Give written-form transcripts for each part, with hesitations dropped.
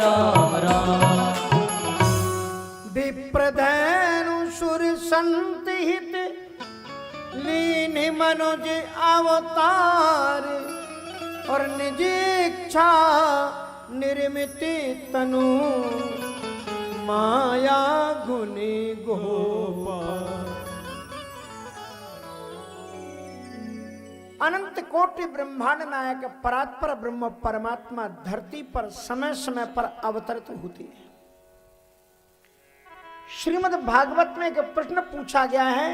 राम राम। विप्रधनु सुर संत हित लीन मनुज अवतार और निज इच्छा निर्मित तनु माया गुनि गोपाल। अनंत कोटि ब्रह्मांड नायक परात्पर ब्रह्म परमात्मा धरती पर समय समय पर अवतरित होती है। श्रीमद् भागवत में एक प्रश्न पूछा गया है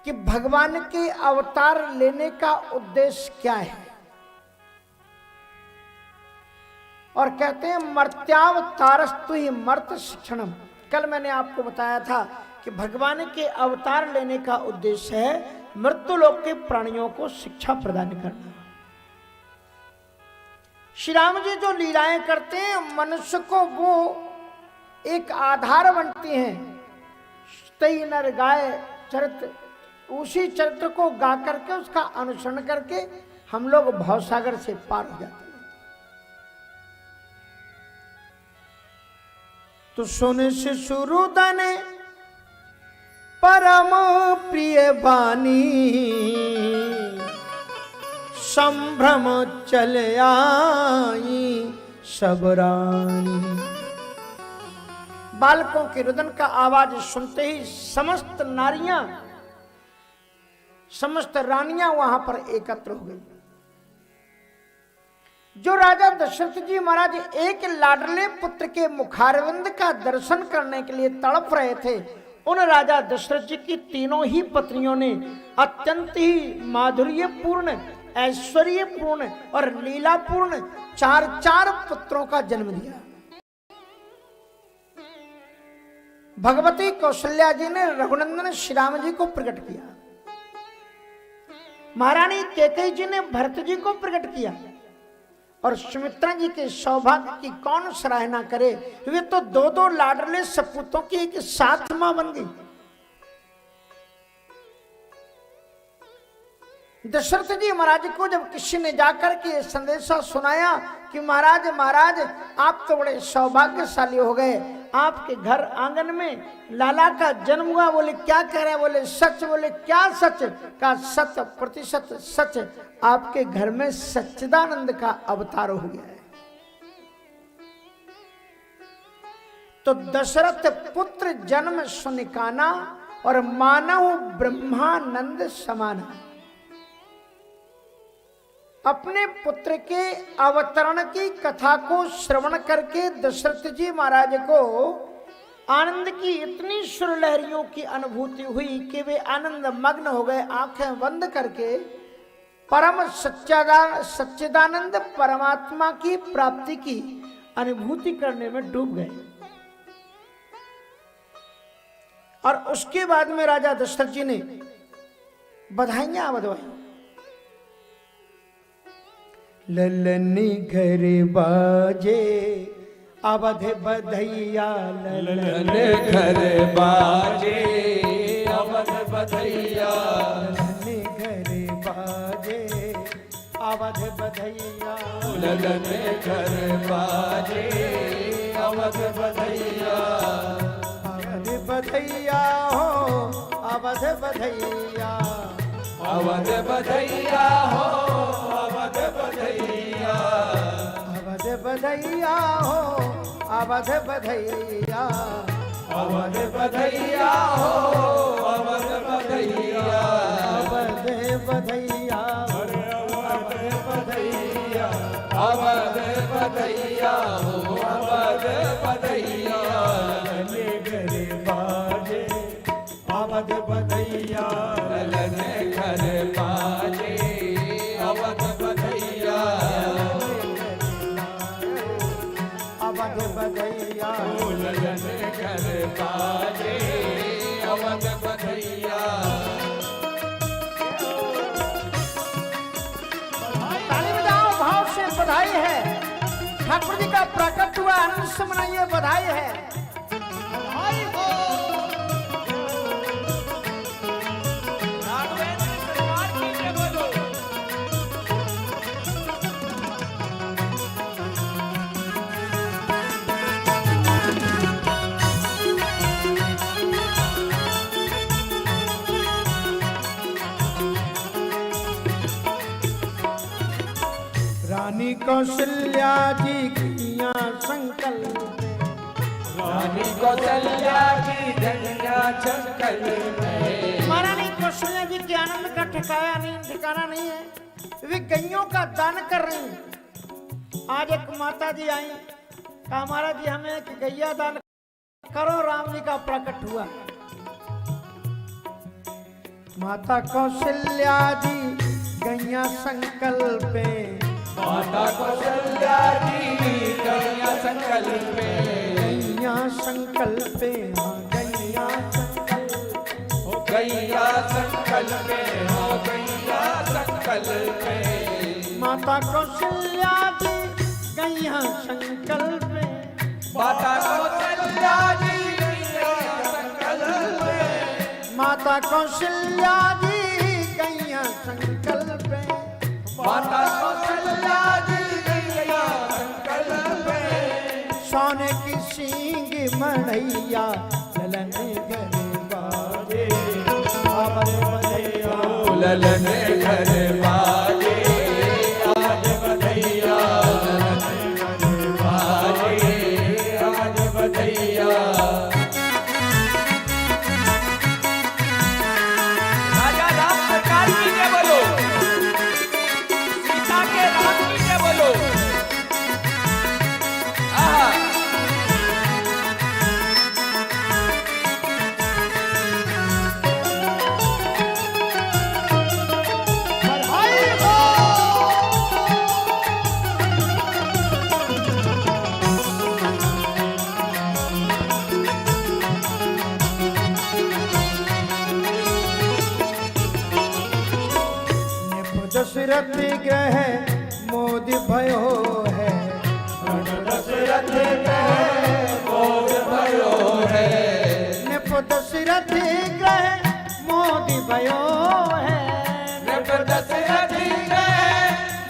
कि भगवान के अवतार लेने का उद्देश्य क्या है, और कहते हैं मर्त्यावतारस्तु ही मर्त शिक्षणम। कल मैंने आपको बताया था कि भगवान के अवतार लेने का उद्देश्य है मृत्यु लोक के प्राणियों को शिक्षा प्रदान करना। श्री राम जी जो लीलाएं करते हैं मनुष्य को वो एक आधार बनती हैं। तई नर गाय चरित्र, उसी चरित्र को गा करके उसका अनुसरण करके हम लोग भवसागर से पार हो जाते हैं। तो सुन शिशुरुदन परम प्रिय बानी संभ्रम चल आई सब रानी। बालकों के रुदन का आवाज सुनते ही समस्त नारियां, समस्त रानियां वहां पर एकत्र हो गई। जो राजा दशरथ जी महाराज एक लाडले पुत्र के मुखारविंद का दर्शन करने के लिए तड़प रहे थे, उन राजा दशरथ जी की तीनों ही पत्नियों ने अत्यंत ही माधुर्यपूर्ण, ऐश्वर्यपूर्ण और लीलापूर्ण चार चार पुत्रों का जन्म दिया। भगवती कौशल्या जी ने रघुनंदन श्री राम जी को प्रकट किया, महारानी कैकेयी जी ने भरत जी को प्रकट किया, और सुमित्रा जी के सौभाग्य की कौन सराहना करे। वे तो दो दो लाडले सपूतों की एक साथ मां बन गई। दशरथ जी महाराज को जब किसी ने जाकर के संदेशा सुनाया कि महाराज महाराज आप तो बड़े सौभाग्यशाली हो गए, आपके घर आंगन में लाला का जन्म हुआ। बोले क्या कह रहे हैं? बोले सच। बोले क्या सच? का 100% सच, आपके घर में सच्चिदानंद का अवतार हो गया है। तो दशरथ पुत्र जन्म सुनिकाना और मानव ब्रह्मानंद समाना। अपने पुत्र के अवतरण की कथा को श्रवण करके दशरथ जी महाराज को आनंद की इतनी सुरलहरियों की अनुभूति हुई कि वे आनंद मग्न हो गए। आंखें बंद करके परम सच्चिदानंद परमात्मा की प्राप्ति की अनुभूति करने में डूब गए। और उसके बाद में राजा दशरथ जी ने बधाइयां बधवाई। ललनी घर बाजे अवध बधैया, ललन घर बाजे अवध बधैया, ललनी घर बाजे अवध बधैया, ललन घर बाजे अवध बधैया, अवध बधैया हो अवध बधैया, अवध बधैया हो अवध बधैया, अवध बधैया हो अवध बधैया, अवध बधैया हो अवध बधैया, अवध बधैया, अवध बधैया, अवध बधैया हो अवध बधैया, ललन घर बाजे अवध बधैया, ललन घर बाजे अवध बधैया, अवध बधैया, ललन घर बाजे अवध बधैया। ताली बजाओ, भाव से बधाई है। ठाकुर जी का प्रकट हुआ, आनंद से मनाइए, बधाई है। बधाई हो। कौशल्या जी किया संकल्प, रानी कौशल्या की धनिया संकल्प में। महारानी कौशल्या जी के आनंद का ठिकाना नहीं है। वे गैयों का दान कर रही हैं। आज एक माता जी आई, कहा महाराज जी हमें एक गैया दान करो, राम जी का प्रकट हुआ। माता कौशल्या जी गैया संकल्पे, माता कौशल्या जी गैया संकल्पे, गैया संकल्पे, हाँ गैया संकल्पे, हो गैया संकल्पे, हो गैया संकल्पे। माता कौशल्या जी गैया संकल्पे, माता कौशल्या जी गैया संकल्पे, माता कौशल्या जी गैया संकल्पे, माता कौशल्या जी गैया संकल्पे। सोने की सींग मढ़ैया ललन घर बाजे, आवर बधैया ललन घर बाजे, आज बधैया ललन घर बाजे, आज बधैया। राजा राम सरकार की जय बोलो, सीता के राम की जय बोलो। आहा बधाई हो। दशरथ ग्रह मोदी भयो है, दशरथ ग्रह मोद भयो है, निप दशरथ ग्रह मोदी भयो है, नृप दशरथ ग्रह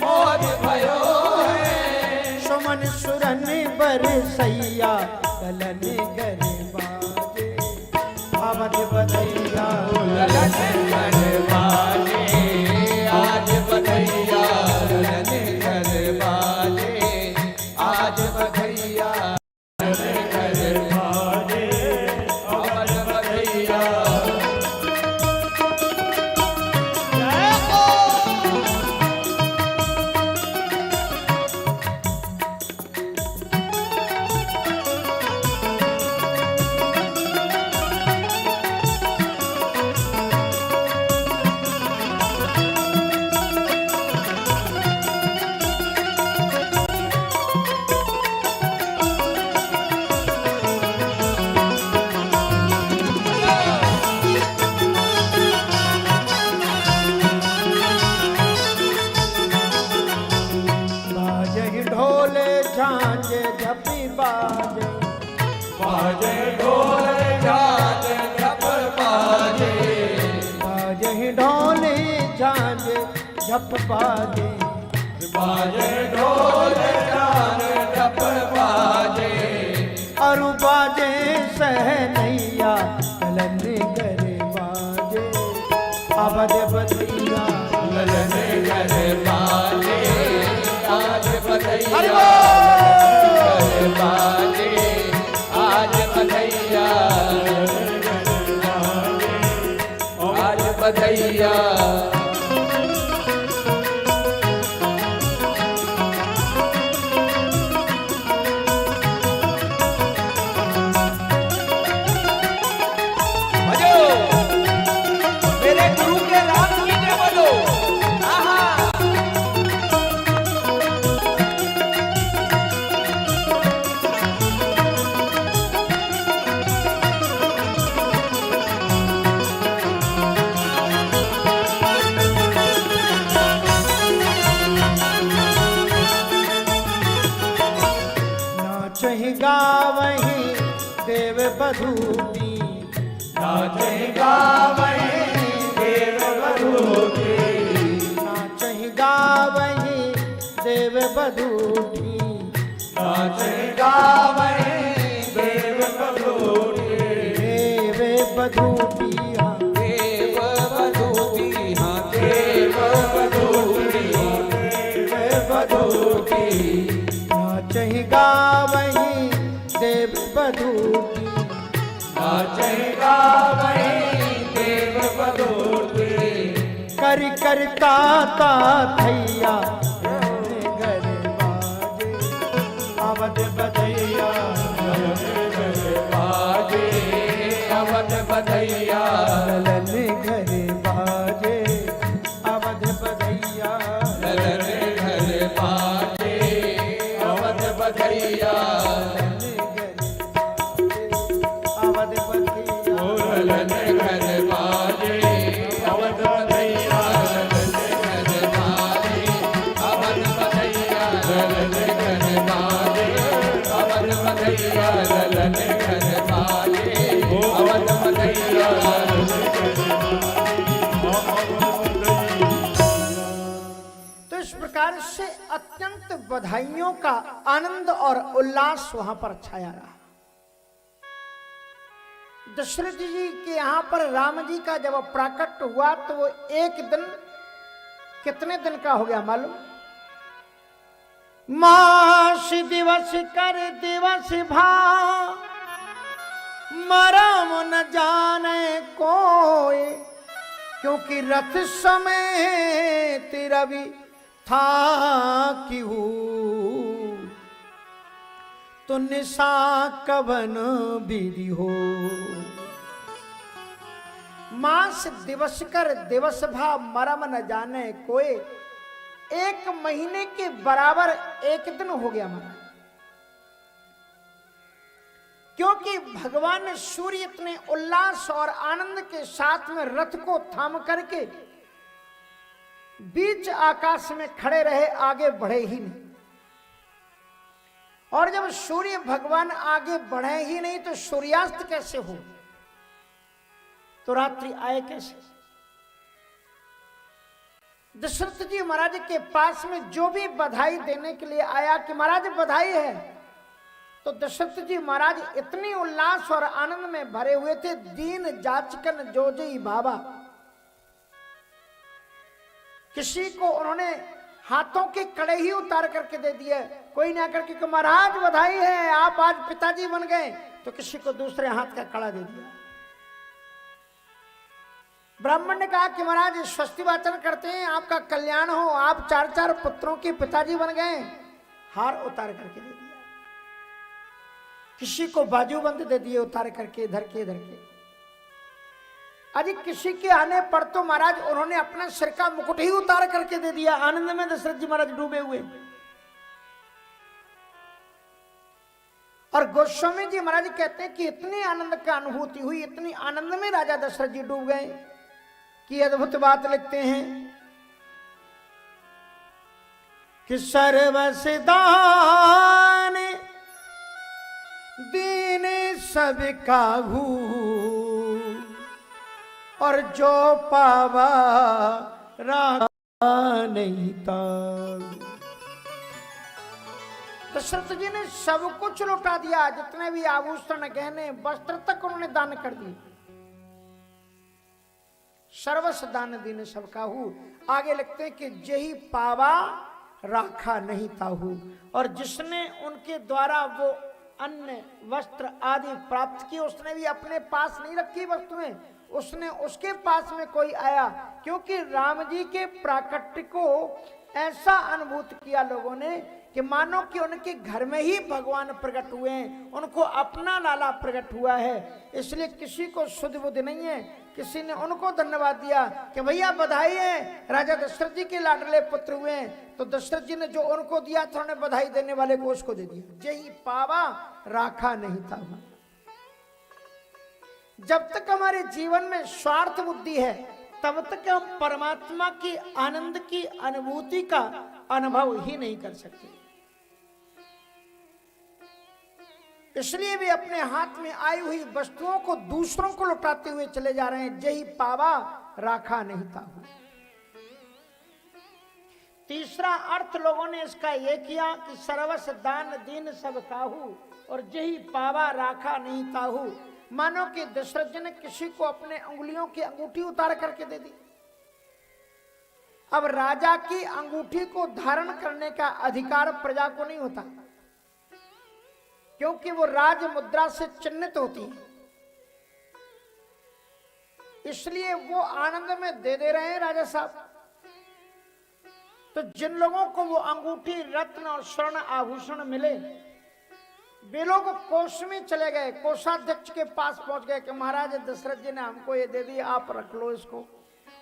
मोद भयो है। सुमन सुरन बरसैया कलन कर बाजे, अवध बधैया ललन घर बाजे, आज बधैया ललन घर बाजे, आज बधैया ललन घर बाजे, अवध बधैया। बाजे ढोल झांझ झपी बाजे, बाजे ढोल झांझ झप बाजे, बाजे ढोल झांझ झप बाजे, बाजे ढोल झांझ झप बाजे, अरु बाजे सहनैया कलन कर बाजे, अवध बधैया ललन घर बाजे, आज बधैया हरि घर बाजे, आज बधैया आज बधैया। बजो मेरे गुरु के राम की जय बोलो। आहा नाचहि गावहि देव बधूटी, नाचे गावहि देव बधूटी, नाचहि गावहि देव बधूटी, नाचे गावहि देव बधूटी, देव बधूटी हाँ देव बधूटी, हाँ देव बधूटी, देव बधूटी, गावहीं देव बधू की, नाचे गावहीं देव बधू की, कर करता ता थैया घर बाजे, अवध बधैया घर बाजे, अवध बधैया ललन घर बाजे, अवध बधैया ललन घर बाजे, अवध बधैया अवध बधैया ललन घर बाजे, अवध बधैया ललन घर बाजे, अवध बधैया ललन घर बाजे, अवध बधैया ललन घर बाजे, अवध बधैया तो इस प्रकार से अत्यंत बधाइयों का आनंद और उल्लास वहां पर छाया रहा। दशरथ जी के यहाँ पर राम जी का जब प्राकट हुआ तो वो एक दिन कितने दिन का हो गया मालूम? मास दिवस कर दिवस भा मरम न जाने कोई, क्योंकि रथ समेत रवि था क्यों, तो निशा कवन विधि हो। मास दिवस कर दिवस भा मरम न जाने कोई, एक महीने के बराबर एक दिन हो गया महाराज, क्योंकि भगवान सूर्य इतने उल्लास और आनंद के साथ में रथ को थाम करके बीच आकाश में खड़े रहे, आगे बढ़े ही नहीं। और जब सूर्य भगवान आगे बढ़े ही नहीं तो सूर्यास्त कैसे हो, तो रात्रि आए कैसे? दशरथ जी महाराज के पास में जो भी बधाई देने के लिए आया कि महाराज बधाई है, तो दशरथ जी महाराज इतनी उल्लास और आनंद में भरे हुए थे, दीन जाचकन जोजई बाबा। किसी को उन्होंने हाथों के कड़े ही उतार करके दे दिए, कोई ना करके कि महाराज बधाई है आप आज पिताजी बन गए, तो किसी को दूसरे हाथ का कड़ा दे दिया। ब्राह्मण ने कहा कि महाराज स्वस्ति वाचन करते हैं, आपका कल्याण हो, आप 4-4 पुत्रों के पिताजी बन गए, हार उतार करके दे दिया। किसी को बाजूबंद दे दिए उतार करके, इधर के इधर के। अजी किसी के आने पर तो महाराज उन्होंने अपना सिर का मुकुट ही उतार करके दे दिया। आनंद में दशरथ जी महाराज डूबे हुए। और गोस्वामी जी महाराज कहते हैं कि इतनी आनंद का अनुभूति हुई, इतनी आनंद में राजा दशरथ जी डूब गए कि अद्भुत बात लिखते हैं कि सर्वसिदान दीन सब काहू, और जो पावा राखा नहीं था। दशरथ जी ने सब कुछ लुटा दिया, जितने भी आभूषण गहने वस्त्र तक उन्होंने दान कर दिए। सर्वस दान दीन सब काहू। आगे लिखते हैं कि जही पावा राखा नहीं ताहू, और जिसने उनके द्वारा वो अन्न वस्त्र आदि प्राप्त किए उसने भी अपने पास नहीं रखी वस्तुएं, उसने उसके पास में कोई आया। क्योंकि राम जी के प्राकट्य को ऐसा अनुभूत किया लोगों ने कि मानो कि उनके घर में ही भगवान प्रकट हुए हैं, उनको अपना लाला प्रकट हुआ है। इसलिए किसी को शुद्ध बुद्धि नहीं है। किसी ने उनको धन्यवाद दिया कि भैया बधाई है, राजा दशरथ जी के लाडले पुत्र हुए हैं। तो दशरथ जी ने जो उनको दिया था उन्हें बधाई देने वाले को उसको दे दिया। जही पावा राखा नहीं था। जब तक हमारे जीवन में स्वार्थ बुद्धि है तब तक हम परमात्मा की आनंद की अनुभूति का अनुभव ही नहीं कर सकते। इसलिए वे अपने हाथ में आई हुई वस्तुओं को दूसरों को लुटाते हुए चले जा रहे हैं। जही पावा राखा नहीं था। तीसरा अर्थ लोगों ने इसका यह किया कि सर्वस दान दीन सब काहू, और जही पावा राखा नहीं ताहू। मानो कि दशरथ जी ने किसी को अपने उंगलियों की अंगूठी उतार करके दे दी। अब राजा की अंगूठी को धारण करने का अधिकार प्रजा को नहीं होता। क्योंकि वो राज मुद्रा से चिन्हित होती है, इसलिए वो आनंद में दे रहे हैं राजा साहब। तो जिन लोगों को वो अंगूठी, रत्न और स्वर्ण आभूषण मिले, वे लोग कोष में चले गए, कोषाध्यक्ष के पास पहुंच गए कि महाराज दशरथ जी ने हमको ये दे दिया, आप रख लो इसको।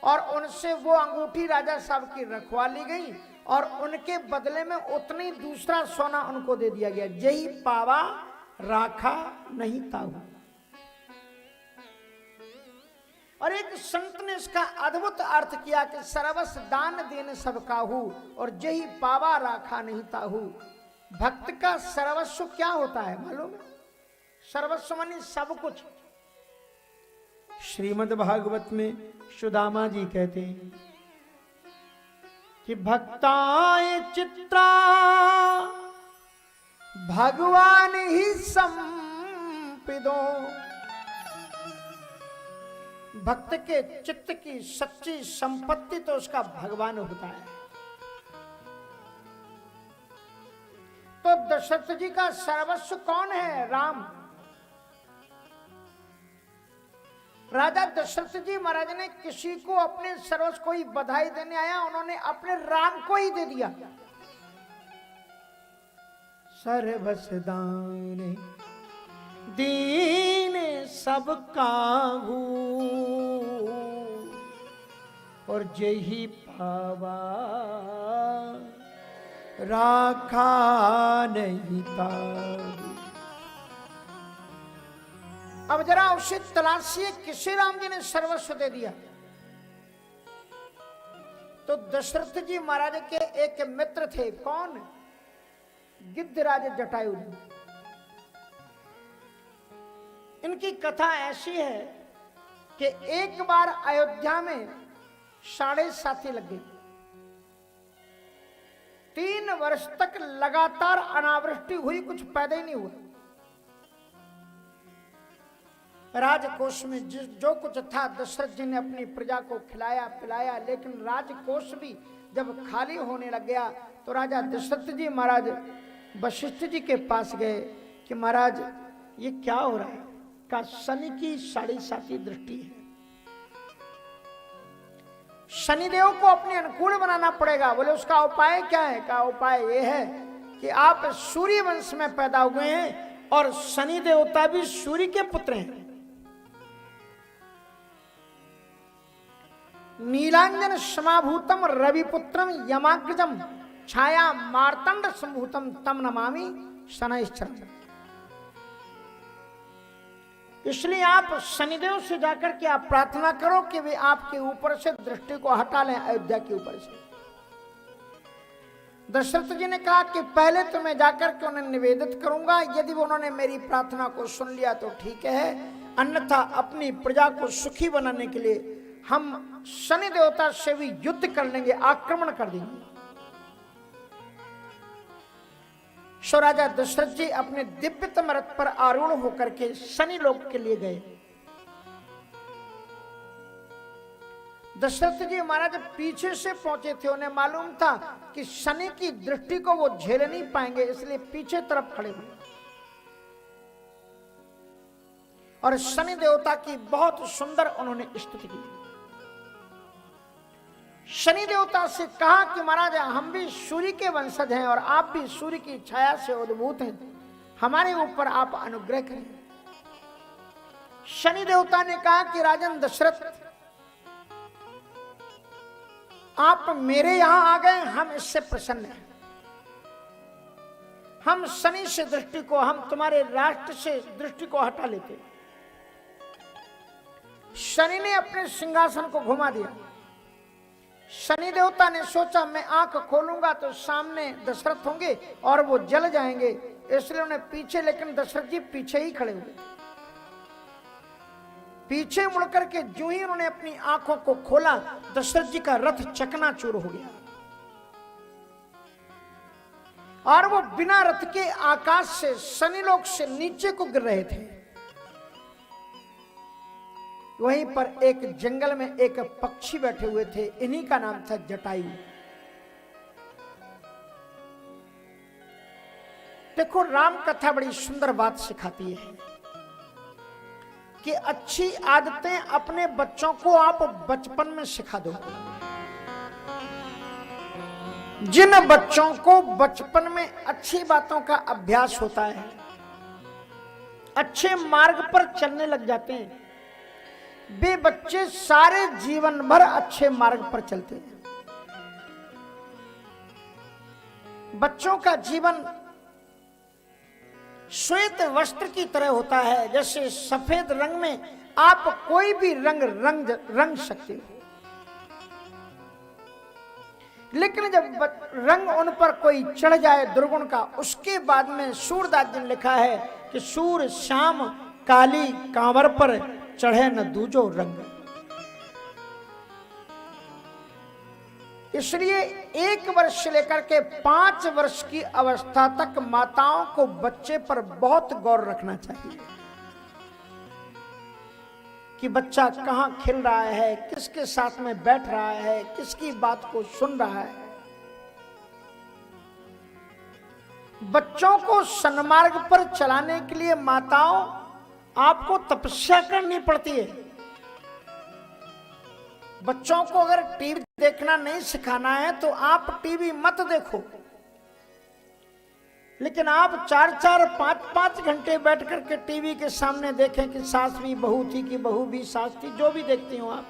और उनसे वो अंगूठी राजा साहब की रखवा ली गई और उनके बदले में उतना ही दूसरा सोना उनको दे दिया गया। जही पावा राखा नहीं ताहू। और एक संत ने इसका अद्भुत अर्थ किया कि सर्वस्व दान देने सब काहू और जही पावा राखा नहीं ताहू। भक्त का सर्वस्व क्या होता है मालूम है? सर्वस्व मानी सब कुछ। श्रीमद् भागवत में सुदामा जी कहते हैं कि भक्ताय चित्रा भगवान ही संपिदो। भक्त के चित्त की सच्ची संपत्ति तो उसका भगवान होता है। तो दशरथ जी का सर्वस्व कौन है? राम। राजा दशरथ जी महाराज ने किसी को अपने सर्वस्व को ही बधाई देने आया, उन्होंने अपने राम को ही दे दिया। सर्वस्व दान दीन सब काहू और जही पावा राखा नहीं ताहू। अब जरा उसे तलाशिए, किसे राम जी ने सर्वस्व दे दिया? तो दशरथ जी महाराज के एक मित्र थे। कौन? गिद्धराज जटायु। इनकी कथा ऐसी है कि एक बार अयोध्या में 7.5 लग गई। 3 वर्ष तक लगातार अनावृष्टि हुई, कुछ पैदा ही नहीं हुआ। राजकोष में जो कुछ था दशरथ जी ने अपनी प्रजा को खिलाया पिलाया, लेकिन राजकोष भी जब खाली होने लग गया तो राजा दशरथ जी महाराज वशिष्ठ जी के पास गए कि महाराज ये क्या हो रहा है? का शनि की 7.5 दृष्टि है, शनिदेव को अपने अनुकूल बनाना पड़ेगा। बोले उसका उपाय क्या है? का उपाय ये है कि आप सूर्य वंश में पैदा हुए हैं और शनि देवता भी सूर्य के पुत्र हैं। नीलांजन समाभूतम रविपुत्रम यमाग्रजम छाया मार्तंड संभूतम तम नमामि शनैश्चरम। इसलिए आप शनिदेव से जाकर के आप प्रार्थना करो कि वे आपके ऊपर से दृष्टि को हटा लें, अयोध्या के ऊपर से। दशरथ जी ने कहा कि पहले तो मैं जाकर के उन्हें निवेदित करूंगा, यदि उन्होंने मेरी प्रार्थना को सुन लिया तो ठीक है, अन्यथा अपनी प्रजा को सुखी बनाने के लिए हम शनि देवता से भी युद्ध कर लेंगे, आक्रमण कर देंगे। सो राजा दशरथ जी अपने दिव्यतम रथ पर आरूढ़ होकर के शनि लोक के लिए गए। दशरथ जी महाराज पीछे से पहुंचे थे, उन्हें मालूम था कि शनि की दृष्टि को वो झेल नहीं पाएंगे, इसलिए पीछे तरफ खड़े हुए और शनि देवता की बहुत सुंदर उन्होंने स्तुति की। शनि देवता से कहा कि महाराज हम भी सूर्य के वंशज हैं और आप भी सूर्य की छाया से उद्भूत हैं, हमारे ऊपर आप अनुग्रह करें। शनि देवता ने कहा कि राजन दशरथ, आप मेरे यहां आ गए, हम इससे प्रसन्न हैं। हम शनि से दृष्टि को, हम तुम्हारे राष्ट्र से दृष्टि को हटा लेते। शनि ने अपने सिंहासन को घुमा दिया। शनि देवता ने सोचा मैं आंख खोलूंगा तो सामने दशरथ होंगे और वो जल जाएंगे, इसलिए उन्हें पीछे, लेकिन दशरथ जी पीछे ही खड़े हुए। पीछे मुड़कर के जो ही उन्होंने अपनी आंखों को खोला, दशरथ जी का रथ चकनाचूर हो गया और वो बिना रथ के आकाश से शनि लोक से नीचे को गिर रहे थे। वहीं पर एक जंगल में एक पक्षी बैठे हुए थे, इन्हीं का नाम था जटायु। देखो, राम कथा बड़ी सुंदर बात सिखाती है कि अच्छी आदतें अपने बच्चों को आप बचपन में सिखा दो। जिन बच्चों को बचपन में अच्छी बातों का अभ्यास होता है, अच्छे मार्ग पर चलने लग जाते हैं, वे बच्चे सारे जीवन भर अच्छे मार्ग पर चलते हैं। बच्चों का जीवन श्वेत वस्त्र की तरह होता है। जैसे सफेद रंग में आप कोई भी रंग सकते हो, लेकिन जब रंग उन पर कोई चढ़ जाए दुर्गुण का, उसके बाद में सूरदास जी ने लिखा है कि सूर श्याम काली कांवर पर चढ़े न दूजो रंग। इसलिए 1 वर्ष से लेकर के 5 वर्ष की अवस्था तक माताओं को बच्चे पर बहुत गौर रखना चाहिए कि बच्चा कहां खेल रहा है, किसके साथ में बैठ रहा है, किसकी बात को सुन रहा है। बच्चों को सन्मार्ग पर चलाने के लिए माताओं आपको तपस्या करनी पड़ती है। बच्चों को अगर टीवी देखना नहीं सिखाना है तो आप टीवी मत देखो, लेकिन आप 4-4, 5-5 घंटे बैठ करके टीवी के सामने देखें कि सास भी बहू थी कि बहू भी सास थी, जो भी देखती हो आप।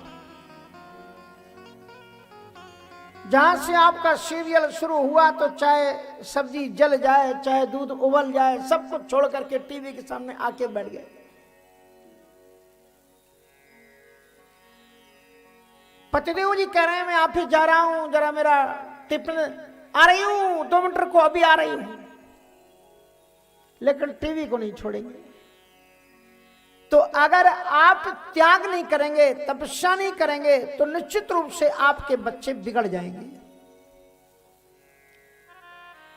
जहां से आपका सीरियल शुरू हुआ तो चाहे सब्जी जल जाए, चाहे दूध उबल जाए, सब कुछ छोड़ करके टीवी के सामने आके बैठ गए। पतिदेव जी कह रहे हैं मैं ऑफिस जा रहा हूं, जरा मेरा टिफिन आ रही हूं, 2 मिनट को अभी आ रही हूं, लेकिन टीवी को नहीं छोड़ेंगे। तो अगर आप त्याग नहीं करेंगे, तपस्या नहीं करेंगे, तो निश्चित रूप से आपके बच्चे बिगड़ जाएंगे।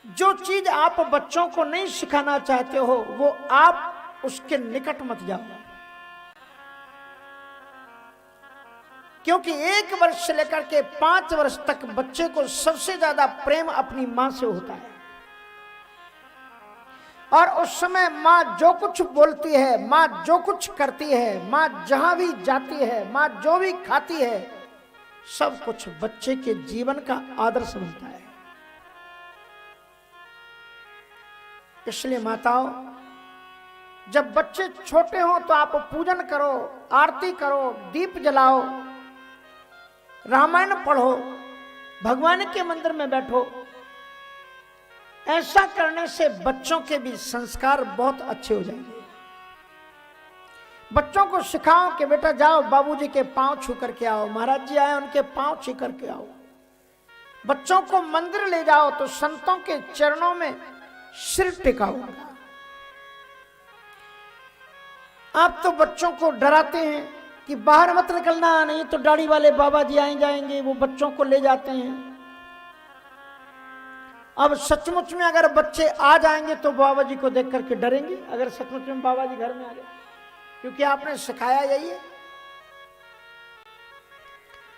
जो चीज आप बच्चों को नहीं सिखाना चाहते हो, वो आप उसके निकट मत जाओ, क्योंकि 1 वर्ष से लेकर के 5 वर्ष तक बच्चे को सबसे ज्यादा प्रेम अपनी मां से होता है। और उस समय मां जो कुछ बोलती है, मां जो कुछ करती है, मां जहां भी जाती है, मां जो भी खाती है, सब कुछ बच्चे के जीवन का आदर्श बनता है। इसलिए माताओं, जब बच्चे छोटे हों तो आप पूजन करो, आरती करो, दीप जलाओ, रामायण पढ़ो, भगवान के मंदिर में बैठो। ऐसा करने से बच्चों के भी संस्कार बहुत अच्छे हो जाएंगे। बच्चों को सिखाओ कि बेटा जाओ बाबूजी के पांव छू करके आओ, महाराज जी आए उनके पांव छू करके आओ। बच्चों को मंदिर ले जाओ तो संतों के चरणों में सिर टिकाओ। आप तो बच्चों को डराते हैं कि बाहर मत निकलना, नहीं तो दाढ़ी वाले बाबा जी आए जाएंगे, वो बच्चों को ले जाते हैं। अब सचमुच में अगर बच्चे आ जाएंगे तो बाबा जी को देख करके डरेंगे, अगर सचमुच में बाबा जी घर में आ गए, क्योंकि आपने सिखाया यही है।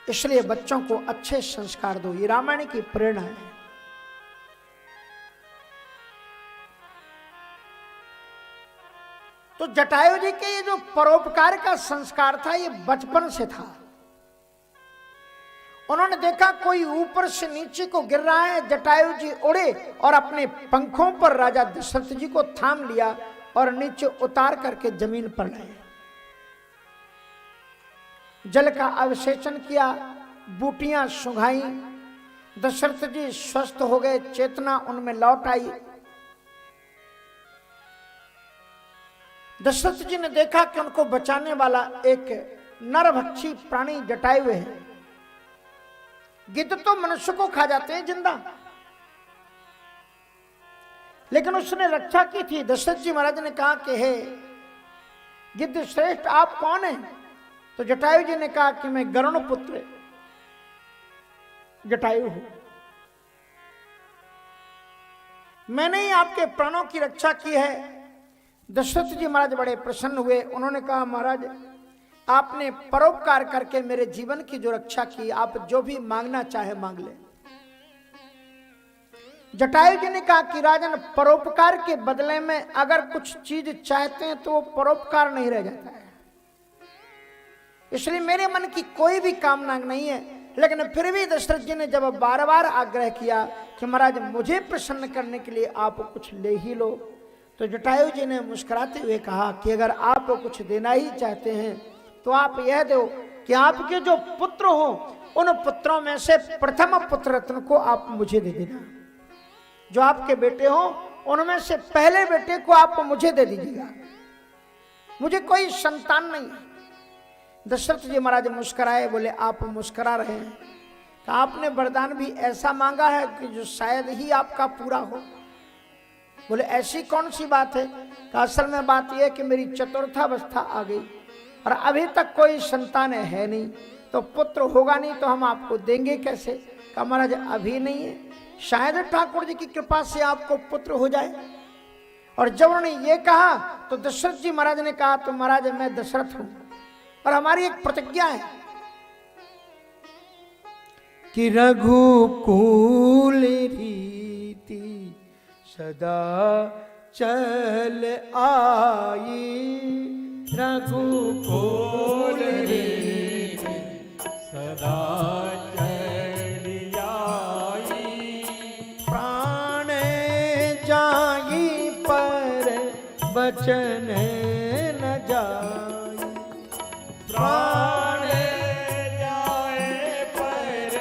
इसलिए बच्चों को अच्छे संस्कार दो, ये रामायण की प्रेरणा है। तो जटायु जी के ये जो परोपकार का संस्कार था, ये बचपन से था। उन्होंने देखा कोई ऊपर से नीचे को गिर रहा है, जटायु जी उड़े और अपने पंखों पर राजा दशरथ जी को थाम लिया और नीचे उतार करके जमीन पर लाए। जल का अभिषेचन किया, बूटियां सुंघाई, दशरथ जी स्वस्थ हो गए, चेतना उनमें लौट आई। दशरथ जी ने देखा कि उनको बचाने वाला एक नरभक्षी प्राणी जटायु है। गिद्ध तो मनुष्य को खा जाते हैं जिंदा, लेकिन उसने रक्षा की थी। दशरथ जी महाराज ने कहा कि हे गिद्ध श्रेष्ठ, आप कौन हैं? तो जटायु जी ने कहा कि मैं गरुण पुत्र जटायु हूं, मैंने ही आपके प्राणों की रक्षा की है। दशरथ जी महाराज बड़े प्रसन्न हुए। उन्होंने कहा महाराज, आपने परोपकार करके मेरे जीवन की जो रक्षा की, आप जो भी मांगना चाहे मांग ले। जटायु जी ने कहा कि राजन, परोपकार के बदले में अगर कुछ चीज चाहते हैं तो वो परोपकार नहीं रह जाता है। इसलिए मेरे मन की कोई भी कामना नहीं है। लेकिन फिर भी दशरथ जी ने जब बार बार आग्रह किया कि महाराज मुझे प्रसन्न करने के लिए आप कुछ ले ही लो, तो जटायु जी ने मुस्कुराते हुए कहा कि अगर आप कुछ देना ही चाहते हैं तो आप यह दो कि आपके जो पुत्र हो उन पुत्रों में से प्रथम पुत्र रत्न को आप मुझे दे देना। जो आपके बेटे हो उनमें से पहले बेटे को आप मुझे दे दीजिएगा, मुझे कोई संतान नहीं है। दशरथ जी महाराज मुस्कुराए, बोले आप मुस्कुरा रहे हैं तो आपने वरदान भी ऐसा मांगा है कि जो शायद ही आपका पूरा हो। बोले ऐसी कौन सी बात है? तो असल में बात यह कि मेरी चतुर्थावस्था आ गई और अभी तक कोई संतान है नहीं, तो पुत्र होगा नहीं तो हम आपको देंगे कैसे? कहा महाराज अभी नहीं है, शायद ठाकुर जी की कृपा से आपको पुत्र हो जाए। और जब उन्होंने ये कहा तो दशरथ जी महाराज ने कहा तो महाराज मैं दशरथ हूं और हमारी एक प्रतिज्ञा है कि रघुकुल रीति सदा चल आई, रघुकुल रीति सदा चल आई, प्राण जाई पर बचन न जाई, प्राण जाए पर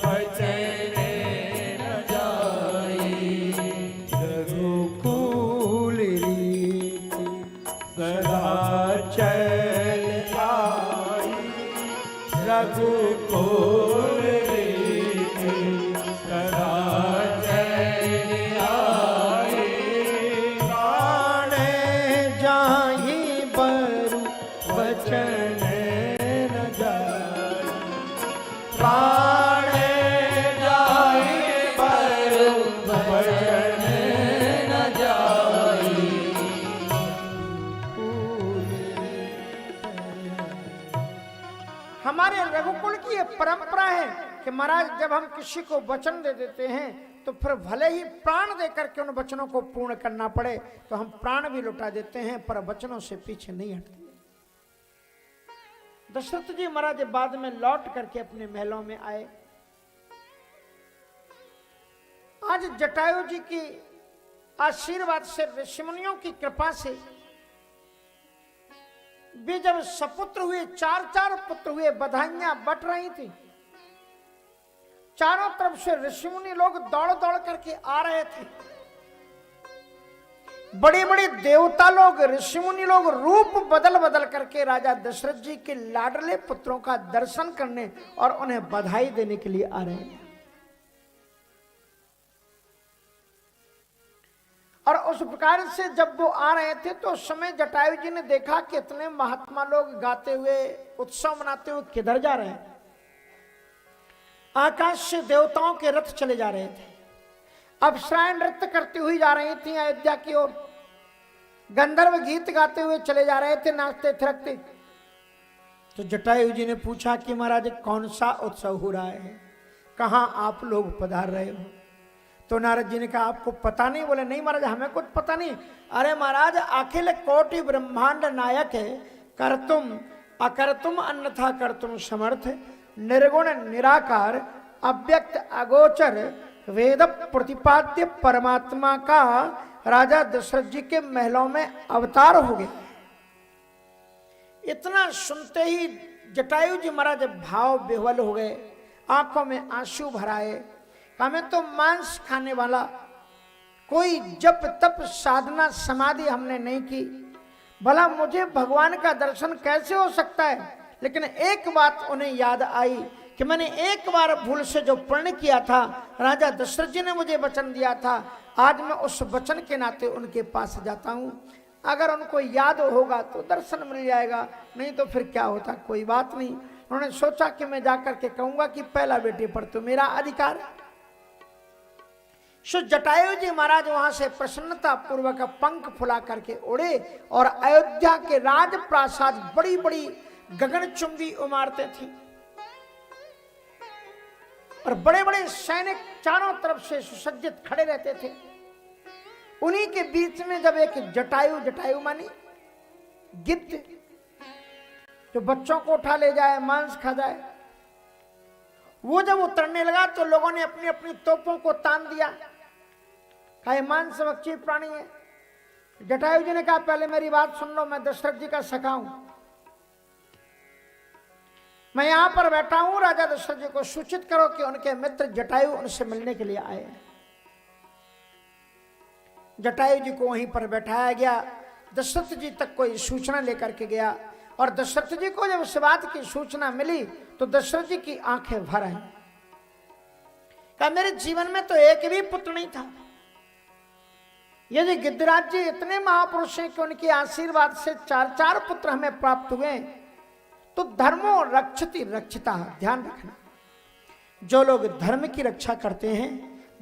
बचन न जाई, रघुकुल रीति सदा चल आई, रघुकुल रीति सदा चल आई, प्राण जाहि बरु बचन न जाई, प्राण जाए पर बचन न जाई। हमारे रघुकुल की ये परंपरा है कि महाराज जब हम किसी को वचन दे देते हैं तो फिर भले ही प्राण देकर के उन वचनों को पूर्ण करना पड़े तो हम प्राण भी लौटा देते हैं, पर वचनों से पीछे नहीं हटते। दशरथ जी महाराज बाद में लौट करके अपने महलों में आए। आज जटायु जी की आशीर्वाद से, ऋषिमुनियों की कृपा से वे जब सपुत्र हुए, चार चार पुत्र हुए, बधाइयां बट रही थी। चारों तरफ से ऋषिमुनि लोग दौड़ दौड़ करके आ रहे थे। बड़े बड़े देवता लोग, ऋषिमुनि लोग रूप बदल बदल करके राजा दशरथ जी के लाडले पुत्रों का दर्शन करने और उन्हें बधाई देने के लिए आ रहे हैं। और उस प्रकार से जब वो आ रहे थे तो उस समय जटायु जी ने देखा कि इतने महात्मा लोग गाते हुए, उत्सव मनाते हुए किधर जा रहे हैं। आकाश से देवताओं के रथ चले जा रहे थे, अप्सराएं नृत्य करती हुई जा रही थी अयोध्या की ओर, गंधर्व गीत गाते हुए चले जा रहे थे, नाचते थिरकते। तो जटायु जी ने पूछा कि महाराज कौन सा उत्सव हो रहा है, कहां आप लोग पधार रहे हो? तो नारद जी ने कहा आपको पता नहीं? बोले नहीं महाराज हमें कुछ पता नहीं। अरे महाराज अखिल कोटि ब्रह्मांड नायक है, करतुम अकर्तुम अन्यथा कर्तुम समर्थ, निर्गुण निराकार अव्यक्त अगोचर वेद प्रतिपाद्य परमात्मा का राजा दशरथ जी के महलों में अवतार हो गया। इतना सुनते ही जटायु जी महाराज भाव विह्वल हो गए, आंखों में आंसू भराए। हमें तो मांस खाने वाला, कोई जप तप साधना समाधि हमने नहीं की, भला मुझे भगवान का दर्शन कैसे हो सकता है? लेकिन एक बात उन्हें याद आई कि मैंने एक बार भूल से जो प्रण किया था, राजा दशरथ जी ने मुझे वचन दिया था, आज मैं उस वचन के नाते उनके पास जाता हूं। अगर उनको याद होगा तो दर्शन मिल जाएगा, नहीं तो फिर क्या होता, कोई बात नहीं। उन्होंने सोचा कि मैं जाकर के कहूंगा कि पहला बेटे पर तो मेरा अधिकार है। सो जटायु जी महाराज वहां से प्रसन्नता पूर्वक पंख फुला करके उड़े और अयोध्या के राजप्रासाद, बड़ी बड़ी गगनचुंबी इमारतें थी, और बड़े बड़े सैनिक चारों तरफ से सुसज्जित खड़े रहते थे। उन्हीं के बीच में जब एक जटायु मानी गिद्ध, जो बच्चों को उठा ले जाए, मांस खा जाए, वो जब उतरने लगा तो लोगों ने अपनी अपनी तोपों को तान दिया, कहा मांस भक्षी प्राणी है। जटायु जी ने कहा पहले मेरी बात सुन लो, मैं दशरथ जी का सखा हूं, मैं यहां पर बैठा हूं, राजा दशरथ जी को सूचित करो कि उनके मित्र जटायु उनसे मिलने के लिए आए हैं। जटायु जी को वहीं पर बैठाया गया, दशरथ जी तक कोई सूचना लेकर के गया, और दशरथ जी को जब इस बात की सूचना मिली तो दशरथ जी की आंखें भर आई। कहा मेरे जीवन में तो एक भी पुत्र नहीं था, यदि गिद्धराज जी इतने महापुरुष हैं कि उनके आशीर्वाद से 4 पुत्र हमें प्राप्त हुए, तो धर्मो रक्षति रक्षिता, ध्यान रखना, जो लोग धर्म की रक्षा करते हैं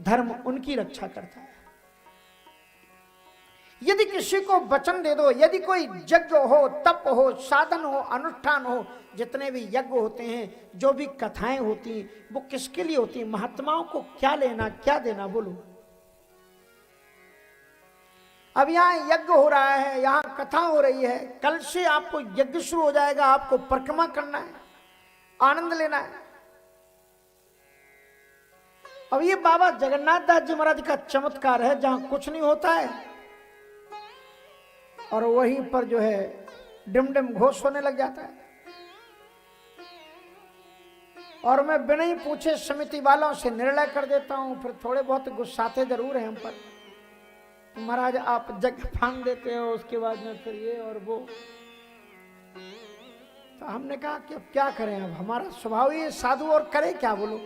धर्म उनकी रक्षा करता है। यदि किसी को वचन दे दो, यदि कोई यज्ञ हो, तप हो, साधन हो, अनुष्ठान हो, जितने भी यज्ञ होते हैं, जो भी कथाएं होती हैं, वो किसके लिए होती हैं? महात्माओं को क्या लेना क्या देना, बोलो। अब यहाँ यज्ञ हो रहा है, यहाँ कथा हो रही है, कल से आपको यज्ञ शुरू हो जाएगा, आपको परिक्रमा करना है, आनंद लेना है। अब ये बाबा जगन्नाथ दास जी महाराज का चमत्कार है, जहां कुछ नहीं होता है और वहीं पर जो है डिम डिम घोष होने लग जाता है। और मैं बिना ही पूछे समिति वालों से निर्णय कर देता हूं, फिर थोड़े बहुत गुस्साते जरूर हैं हम पर, महाराज आप जग फान देते हो, उसके बाद में फिर ये और वो। तो हमने कहा कि अब क्या करें, अब हमारा स्वभाव ही साधु, और करे क्या, बोलो।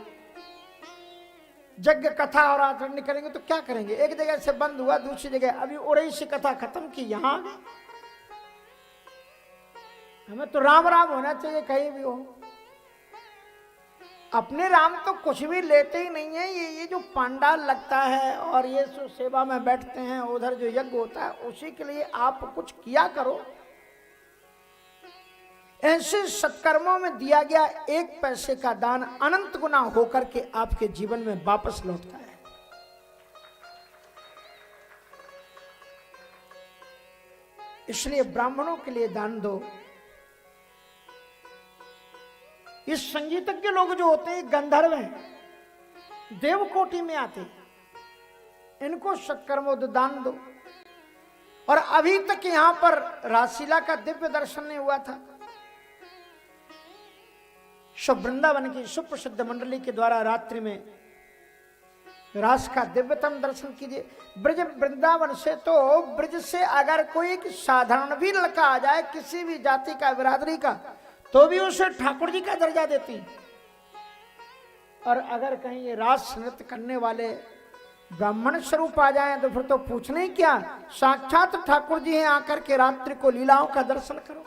यज्ञ कथा और आचरण नहीं करेंगे तो क्या करेंगे। एक जगह से बंद हुआ, दूसरी जगह अभी उड़ई से कथा खत्म की, यहां हमें तो राम राम होना चाहिए कहीं भी हो। अपने राम तो कुछ भी लेते ही नहीं है। ये जो पंडाल लगता है और ये जो सेवा में बैठते हैं, उधर जो यज्ञ होता है, उसी के लिए आप कुछ किया करो। ऐसे सत्कर्मों में दिया गया 1 पैसे का दान अनंत गुना होकर के आपके जीवन में वापस लौटता है। इसलिए ब्राह्मणों के लिए दान दो। ये संगीतज्ञ लोग जो होते हैं गंधर्व हैं, देवकोटि में आते, इनको सत्कर्मोदान दो। और अभी तक यहां पर रासलीला का दिव्य दर्शन नहीं हुआ था। वृंदावन की सुप्रसिद्ध मंडली के द्वारा रात्रि में रास का दिव्यतम दर्शन कीजिए। ब्रज वृंदावन से तो ब्रज से अगर कोई एक साधारण भी लड़का आ जाए, किसी भी जाति का, बिरादरी का, तो भी उसे ठाकुर जी का दर्जा देती। और अगर कहीं ये रास नृत्य करने वाले ब्राह्मण स्वरूप आ जाएं तो फिर तो पूछने ही क्या, साक्षात ठाकुर जी हैं, आकर के रात्रि को लीलाओं का दर्शन करो।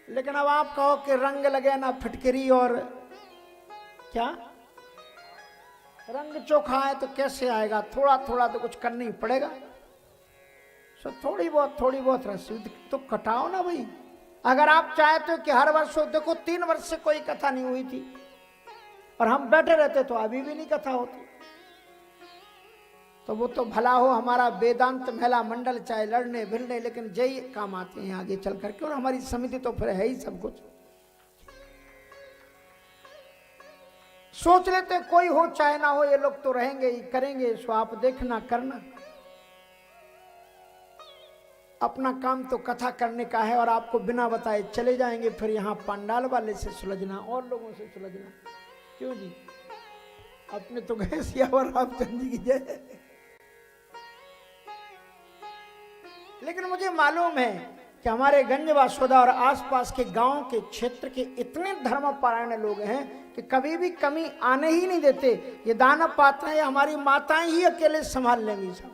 लेकिन अब आप कहो कि रंग लगे ना फिटकरी, और क्या रंग चोखा है तो कैसे आएगा, थोड़ा थोड़ा तो कुछ करना ही पड़ेगा। सो थोड़ी बहुत रसीद तो कटाओ ना भाई। अगर आप चाहते हो कि हर वर्ष हो, देखो 3 वर्ष से कोई कथा नहीं हुई थी और हम बैठे रहते तो अभी भी नहीं कथा होती। तो वो तो भला हो हमारा वेदांत महिला मंडल, चाहे लड़ने भिड़ने, लेकिन जय काम आते हैं आगे चल करके। और हमारी समिति तो फिर है ही सब कुछ। सोच लेते कोई हो चाहे ना हो, ये लोग तो रहेंगे ही, करेंगे। सो आप देखना करना, अपना काम तो कथा करने का है और आपको बिना बताए चले जाएंगे। फिर यहाँ पंडाल वाले से सुलझना और लोगों से सुलझना क्यों जी। अपने तो गए सियावर रामचंद्र जी की जय। लेकिन मुझे मालूम है कि हमारे गंज वासोदा और आसपास के गांव के क्षेत्र के इतने धर्मपरायण लोग हैं कि कभी भी कमी आने ही नहीं देते। ये दान पात्राएं हमारी माताएं ही अकेले संभाल लेंगी सब।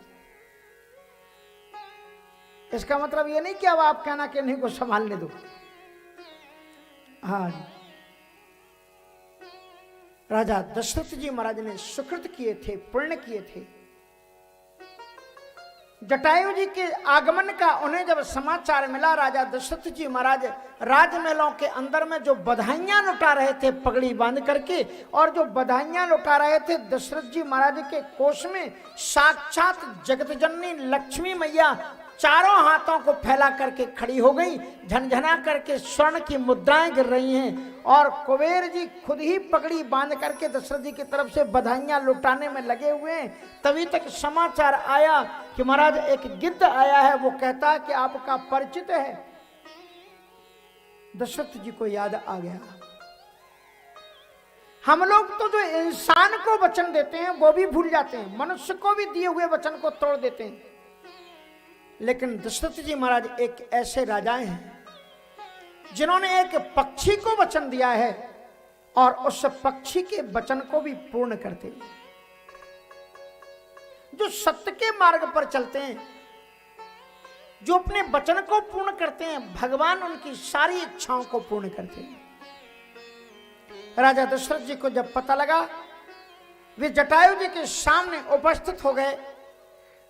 इसका मतलब ये नहीं कि अब आप कहना कि नहीं को संभालने दो। हाँ, राजा दशरथ जी महाराज ने सुकृत किए थे, पुण्य किए थे। जटायु जी के आगमन का उन्हें जब समाचार मिला, राजा दशरथ जी महाराज राजमहलों के अंदर में जो बधाइयां लुटा रहे थे पगड़ी बांध करके, और जो बधाइयां लुटा रहे थे दशरथ जी महाराज के कोष में साक्षात जगत जननी लक्ष्मी मैया चारों हाथों को फैला करके खड़ी हो गई, झनझना करके स्वर्ण की मुद्राएं गिर रही हैं, और कुबेर जी खुद ही पगड़ी बांध करके दशरथ जी की तरफ से बधाइयां लुटाने में लगे हुए हैं। तभी तक समाचार आया कि महाराज एक गिद्ध आया है, वो कहता है कि आपका परिचित है। दशरथ जी को याद आ गया, हम लोग तो जो इंसान को वचन देते हैं वो भी भूल जाते हैं, मनुष्य को भी दिए हुए वचन को तोड़ देते हैं, लेकिन दशरथ जी महाराज एक ऐसे राजा हैं जिन्होंने एक पक्षी को वचन दिया है और उस पक्षी के वचन को भी पूर्ण करते हैं। जो सत्य के मार्ग पर चलते हैं, जो अपने वचन को पूर्ण करते हैं, भगवान उनकी सारी इच्छाओं को पूर्ण करते हैं। राजा दशरथ जी को जब पता लगा, वे जटायु जी के सामने उपस्थित हो गए।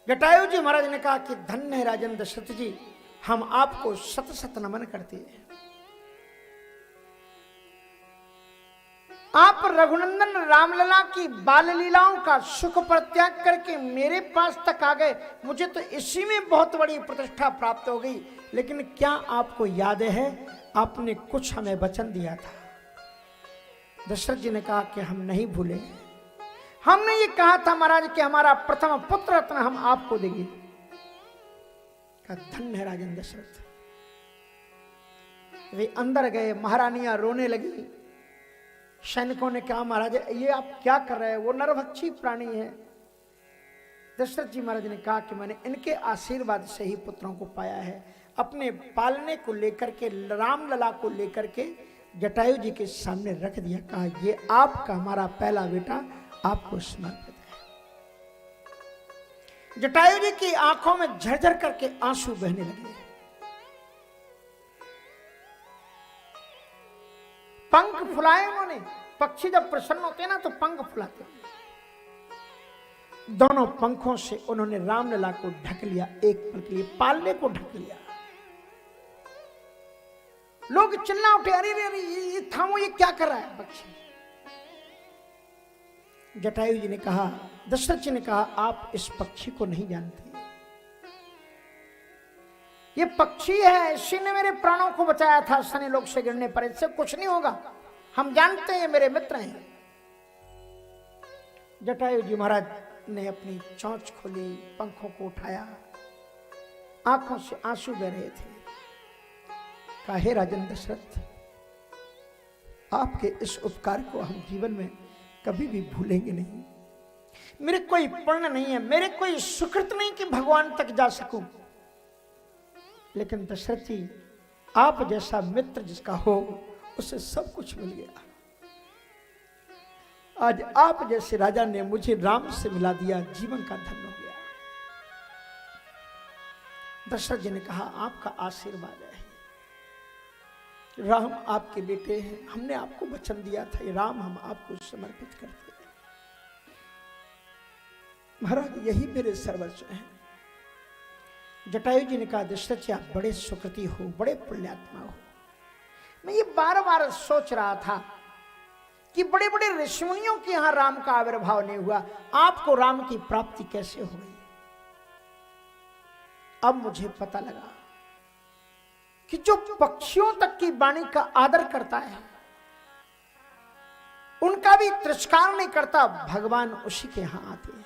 जटायु जी महाराज ने कहा कि धन्य है राजन दशरथ जी, हम आपको शत शत नमन करते हैं। आप रघुनंदन रामलला की बाल लीलाओं का सुख परित्याग करके मेरे पास तक आ गए, मुझे तो इसी में बहुत बड़ी प्रतिष्ठा प्राप्त हो गई। लेकिन क्या आपको याद है, आपने कुछ हमें वचन दिया था। दशरथ जी ने कहा कि हम नहीं भूले, हमने ये कहा था महाराज कि हमारा प्रथम पुत्र रत्न हम आपको देंगे। कहा धन्य है राजन दशरथ। वे अंदर गए, महारानियां रोने लगी। सैनिकों ने कहा महाराज ये आप क्या कर रहे हैं, वो नरभक्षी प्राणी है। दशरथ जी महाराज ने कहा कि मैंने इनके आशीर्वाद से ही पुत्रों को पाया है। अपने पालने को लेकर के, रामलला को लेकर के जटायु जी के सामने रख दिया। कहा ये आपका हमारा पहला बेटा आपको समर्पित है। जटायु जी की आंखों में झरझर करके आंसू बहने लगे। पंख फुलाए उन्होंने। पक्षी जब प्रसन्न होते हैं ना तो पंख फुलाते हैं। दोनों पंखों से उन्होंने रामलला को ढक लिया, एक पल के लिए पालने को ढक लिया। लोग चिल्ला उठे, अरे अरे ये थामो, ये क्या कर रहा है पक्षी। जटायु जी ने कहा, दशरथ जी ने कहा आप इस पक्षी को नहीं जानते, ये पक्षी है, इसी ने मेरे प्राणों को बचाया था शनि लोक से गिरने पर, इससे कुछ नहीं होगा, हम जानते हैं मेरे मित्र हैं। जटायु जी महाराज ने अपनी चोंच खोली, पंखों को उठाया, आंखों से आंसू बह रहे थे। कहा हे राजन दशरथ, आपके इस उपकार को हम जीवन में कभी भी भूलेंगे नहीं। मेरे कोई पुण्य नहीं है, मेरे कोई सुकृत नहीं कि भगवान तक जा सकूं, लेकिन दशरथ जी आप जैसा मित्र जिसका हो उसे सब कुछ मिल गया। आज आप जैसे राजा ने मुझे राम से मिला दिया, जीवन का धन्य हो गया। दशरथ जी ने कहा आपका आशीर्वाद है, राम आपके बेटे हैं, हमने आपको वचन दिया था, ये राम हम आपको समर्पित करते हैं। महाराज यही मेरे सर्वस्व हैं। जटायु जी ने कहा दशरथ जी आप बड़े सुकृति हो, बड़े पुण्यात्मा हो। मैं ये बार बार सोच रहा था कि बड़े बड़े ऋषिमुनियों के यहां राम का आविर्भाव नहीं हुआ, आपको राम की प्राप्ति कैसे हो गई। अब मुझे पता लगा कि जो पक्षियों तक की वाणी का आदर करता है, उनका भी तिरस्कार नहीं करता, भगवान उसी के यहां आते हैं।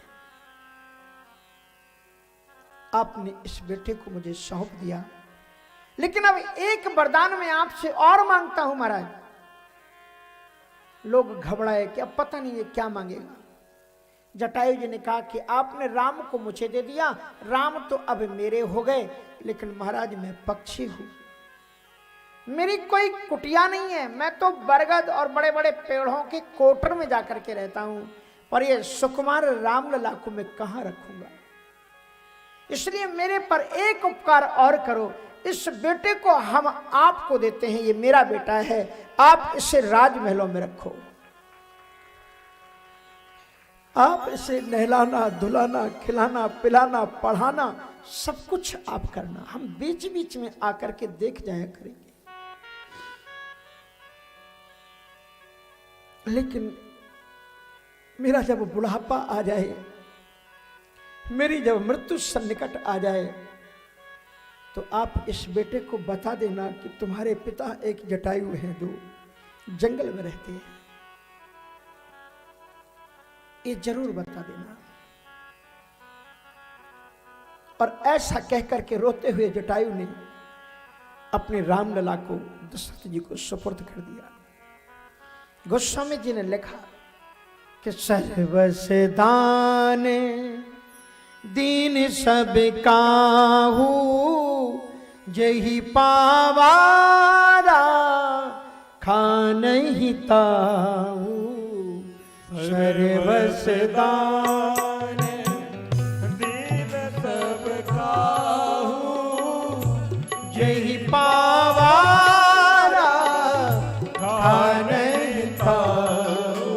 आपने इस बेटे को मुझे सौंप दिया, लेकिन अब एक वरदान मैं आपसे और मांगता हूं महाराज। लोग घबराए कि अब पता नहीं ये क्या मांगेगा। जटायु जी ने कहा कि आपने राम को मुझे दे दिया, राम तो अब मेरे हो गए, लेकिन महाराज मैं पक्षी हूं, मेरी कोई कुटिया नहीं है, मैं तो बरगद और बड़े बड़े पेड़ों के कोटर में जाकर के रहता हूं, पर ये सुकुमार रामलला को मैं कहां रखूंगा। इसलिए मेरे पर एक उपकार और करो, इस बेटे को हम आपको देते हैं, ये मेरा बेटा है, आप इसे राजमहलों में रखो। आप इसे नहलाना, धुलाना, खिलाना, पिलाना, पढ़ाना, सब कुछ आप करना। हम बीच बीच में आकर के देख जाया करेंगे। लेकिन मेरा जब बुढ़ापा आ जाए, मेरी जब मृत्यु सन्निकट आ जाए, तो आप इस बेटे को बता देना कि तुम्हारे पिता एक जटायु हैं, जो जंगल में रहते हैं। ये जरूर बता देना। और ऐसा कहकर के रोते हुए जटायु ने अपने रामलला को दशरथ जी को सुपुर्द कर दिया। गोस्वामी जी ने लिखा कि सर्वस दान दीन सब काहू, जही पावारा खानहि ताहू। सर्वस दान दीन सब काहू, जही पावारा खानहि ताहू।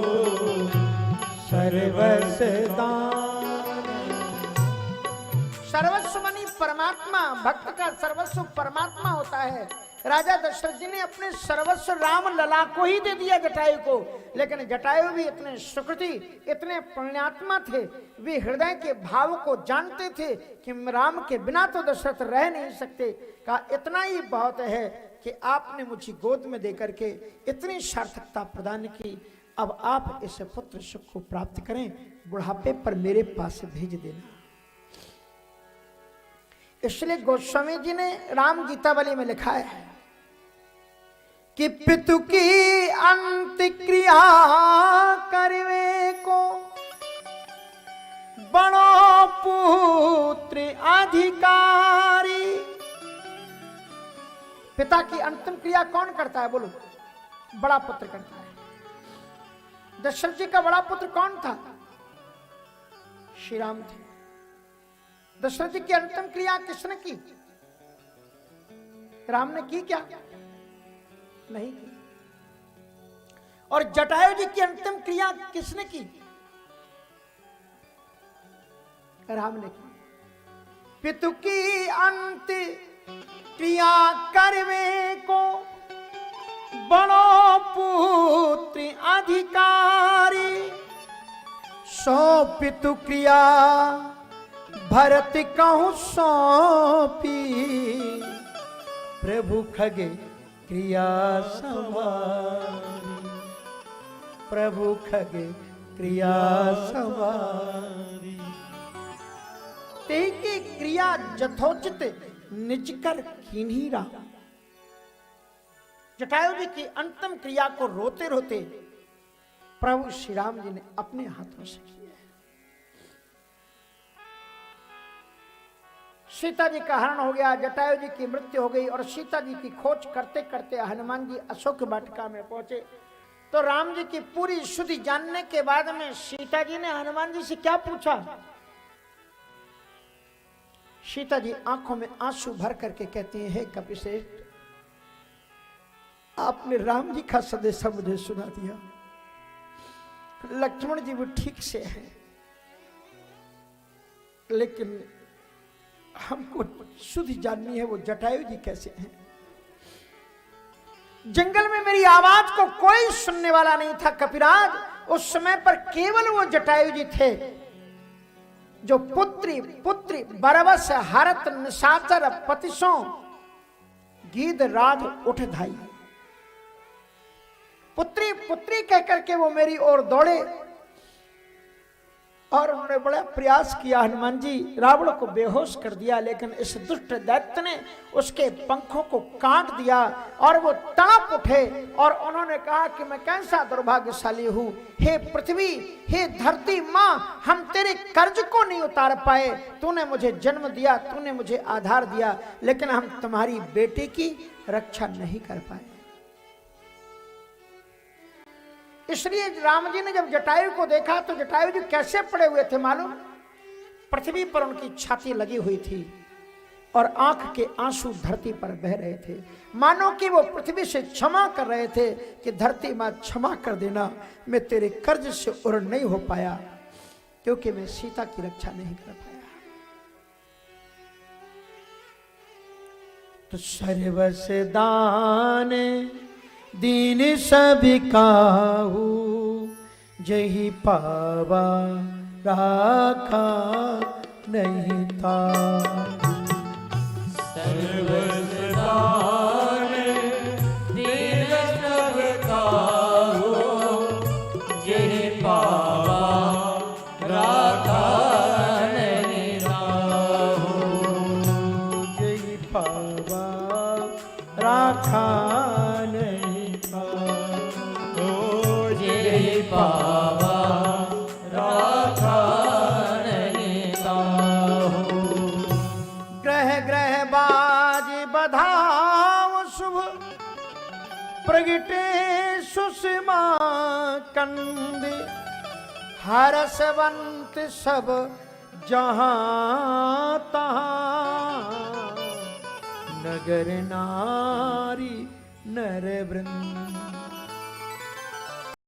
सर्वस दान, सर्वस्व मानी परमात्मा। भक्त का सर्वस्व परमात्मा होता है। राजा दशरथ जी ने अपने सर्वस्व राम लला को ही दे दिया जटायु को। लेकिन जटायु भी इतने सुकृति, इतने पुण्यात्मा थे, वे हृदय के भाव को जानते थे कि राम के बिना तो दशरथ रह नहीं सकते। कहा इतना ही बहुत है कि आपने मुझे गोद में देकर के इतनी सार्थकता प्रदान की। अब आप इस पुत्र सुख को प्राप्त करें, बुढ़ापे पर मेरे पास भेज देना। इसलिए गोस्वामी जी ने राम गीतावली में लिखा है कि पितु की अंत्यक्रिया करवे को, बड़ो पुत्र अधिकारी। पिता की अंतिम क्रिया कौन करता है? बोलो, बड़ा पुत्र करता है। दशरथ जी का बड़ा पुत्र कौन था? श्री राम थे। दशरथ जी की अंतिम क्रिया किसने की? राम ने की क्या? नहीं की। और जटायु जी की अंतिम क्रिया किसने की? राम ने की। पितु की अंत क्रिया करवे को, बड़ो पुत्र अधिकारी। सो पितु क्रिया भरत कहूँ सौंपी, प्रभु खगे क्रिया सवारी। प्रभु खगे क्रिया सवारी। तेकी क्रिया जथोचित निज कर कीन्ही राम। जटायु जी की अंतिम क्रिया को रोते रोते प्रभु श्री राम जी ने अपने हाथों से किया। सीता जी का हरण हो गया, जटायु जी की मृत्यु हो गई। और सीता जी की खोज करते करते हनुमान जी अशोक वाटिका में पहुंचे। तो राम जी की पूरी शुद्धि जानने के बाद में सीता जी ने हनुमान जी से क्या पूछा? सीता जी आंखों में आंसू भर करके कहती है, हे कपिश्रेष्ठ, आपने राम जी का संदेशा मुझे सुना दिया। लक्ष्मण जी वो ठीक से हैं, लेकिन हमको शुद्ध जाननी है वो जटायु जी कैसे हैं। जंगल में मेरी आवाज को कोई सुनने वाला नहीं था कपिराज। उस समय पर केवल वो जटायु जी थे जो पुत्री पुत्री बरबस हरत निशाचर पतिसों गीत राज उठ धाई। पुत्री पुत्री कहकर के वो मेरी ओर दौड़े और उन्होंने बड़ा प्रयास किया। हनुमान जी रावण को बेहोश कर दिया, लेकिन इस दुष्ट दैत्य ने उसके पंखों को काट दिया और वो तड़प उठे और उन्होंने कहा कि मैं कैसा दुर्भाग्यशाली हूं। हे पृथ्वी, हे धरती माँ, हम तेरे कर्ज को नहीं उतार पाए। तूने मुझे जन्म दिया, तूने मुझे आधार दिया, लेकिन हम तुम्हारी बेटी की रक्षा नहीं कर पाए। इसलिए राम जी ने जब जटायु को देखा तो जटायु जी कैसे पड़े हुए थे मालूम? पृथ्वी पर उनकी छाती लगी हुई थी और आंख के आंसू धरती पर बह रहे थे, मानो कि वो पृथ्वी से क्षमा कर रहे थे कि धरती मां क्षमा कर देना, मैं तेरे कर्ज से उड़ नहीं हो पाया। क्योंकि मैं सीता की रक्षा नहीं कर पाया। तो सर्वस दान दीन सभी काहू, जही पावा राखा नहीं था। सर्वस दान दीन सब काहू, जेहि पावा राखा नहीं ताहू। जही पावा राखा नहीं था। जेहि पावा राखा नहीं ताहू। ग्रह ग्रह बाज बधाव शुभ, प्रगटे सुषमा कंद। हरसवंत सब जहां तहां, नगर नारी नर वृंद।